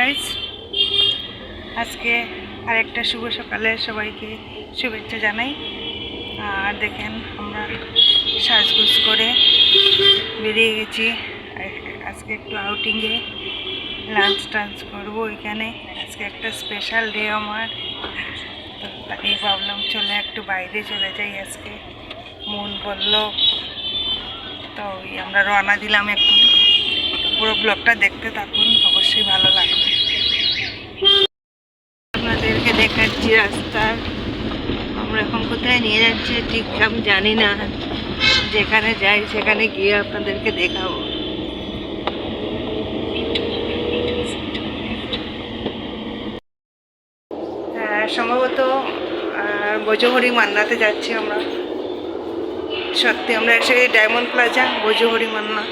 Guys, আজকে আরেকটা শুভ সকালে সবাইকে শুভেচ্ছা জানাই। আর দেখেন আমরা সাজগুজ করে বেরিয়ে গেছি আজকে একটু আউটিংয়ে, লাঞ্চ টাঞ্চ করবো এখানে। আজকে একটা স্পেশাল ডে আমার, তো তাই ভাবলাম চলে একটু বাইরে চলে যাই। আজকে মন বলল, তো আমরা রওনা দিলাম এখন। পুরো ব্লগটা দেখতে থাকুন, অবশ্যই ভালো লাগবে। আপনাদেরকে দেখাচ্ছি রাস্তা, আমরা এখন কোথায় নিয়ে যাচ্ছি ঠিক আমি জানি না, যেখানে যাই সেখানে গিয়ে আপনাদেরকে দেখাবো। সম্ভবত ভোজহরি মান্নাতে যাচ্ছি আমরা। সত্যি আমরা এসে ডায়মন্ড প্লাজা, ভোজহরি মান্না,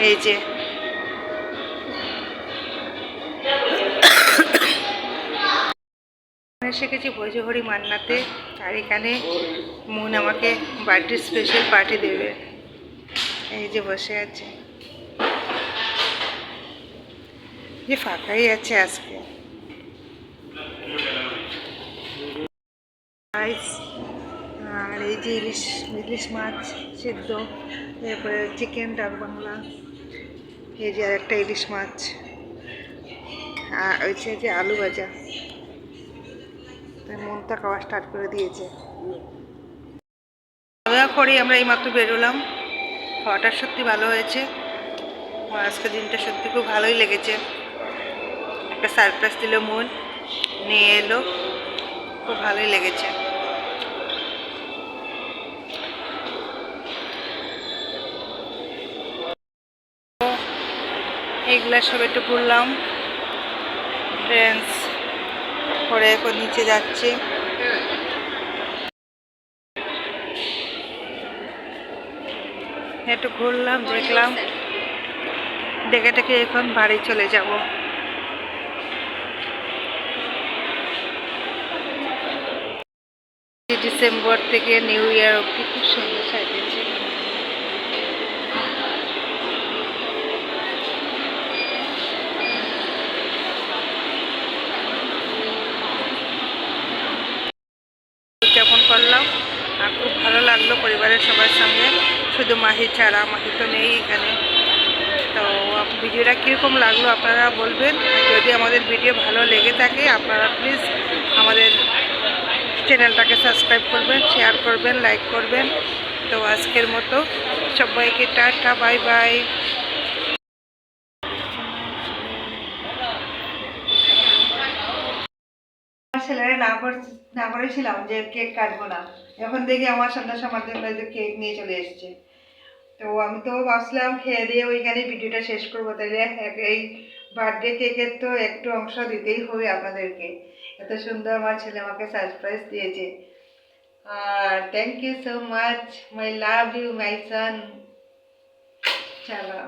এই যে এসে গেছি ভোজহরি মান্নাতে। আর এখানে মন আমাকে বার্থডে স্পেশাল পার্টি দেবে, এই যে বসে আছে, যে ফাঁকাই আছে আজকে। আর এই যে ইলিশ ইলিশ মাছ সিদ্ধ, এরপরে চিকেন ডাক বাংলা, এই যে আরেকটা ইলিশ মাছ, আর হচ্ছে যে আলু ভাজা। মনটা খাওয়া স্টার্ট করে দিয়েছে। খাওয়া করেই আমরা এইমাত্র বেরোলাম। খাওয়াটা সত্যি ভালো হয়েছে, আজকের দিনটা সত্যি খুব ভালোই লেগেছে। একটা সারপ্রাইজ দিল, মন নিয়ে এলো, খুব ভালোই লেগেছে। এইগুলা সব একটু ঘুরলাম, ট্রেন্স করে এখন নিচে যাচ্ছি। একটু ঘুরলাম, দেখলাম, দেখে দেখে এখন বাড়ি চলে যাব। ডিসেম্বর থেকে নিউ ইয়ার অব্দি খুব সুন্দর সাজিয়েছে। উদযাপন করলাম আর খুব ভালো লাগলো পরিবারের সবার সঙ্গে, শুধু মাহি ছাড়া, মাহি তো নেই এখানে। তো ভিডিওটা কীরকম লাগলো আপনারা বলবেন। যদি আমাদের ভিডিও ভালো লেগে থাকে আপনারা প্লিজ আমাদের চ্যানেলটাকে সাবস্ক্রাইব করবেন, শেয়ার করবেন, লাইক করবেন। তো আজকের মতো সবাইকে টাটা, বাই বাই। ছেলেরা না করেছিলাম যে কেক কাটবো না, এখন দেখি আমার সন্ধ্যার মাধ্যমে কেক নিয়ে চলে এসছে। তো আমি তো ভাবছিলাম খেয়ে দিয়ে ওইখানে ভিডিওটা শেষ করবো, তাহলে এই বার্থডে কেকের তো একটু অংশ দিতেই হবে আপনাদেরকে। এত সুন্দর আমার ছেলে আমাকে সারপ্রাইজ দিয়েছে। আর thank you so much, my love you my son. চলো,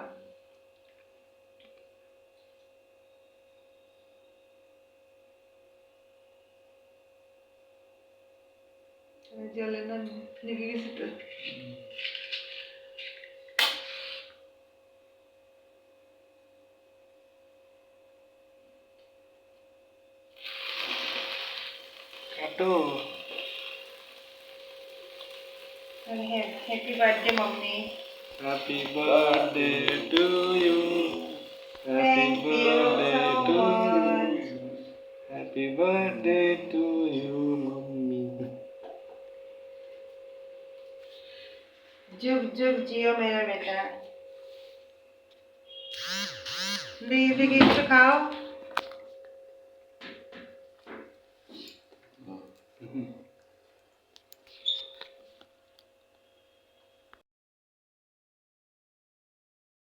জলে না লেগে গেছে তো। কাটো। Happy birthday mummy. Happy birthday to you. Happy birthday to you. Happy birthday to you mummy. जुग जुग जियो मेरा बेटा। दीदी गिफ्ट खाओ।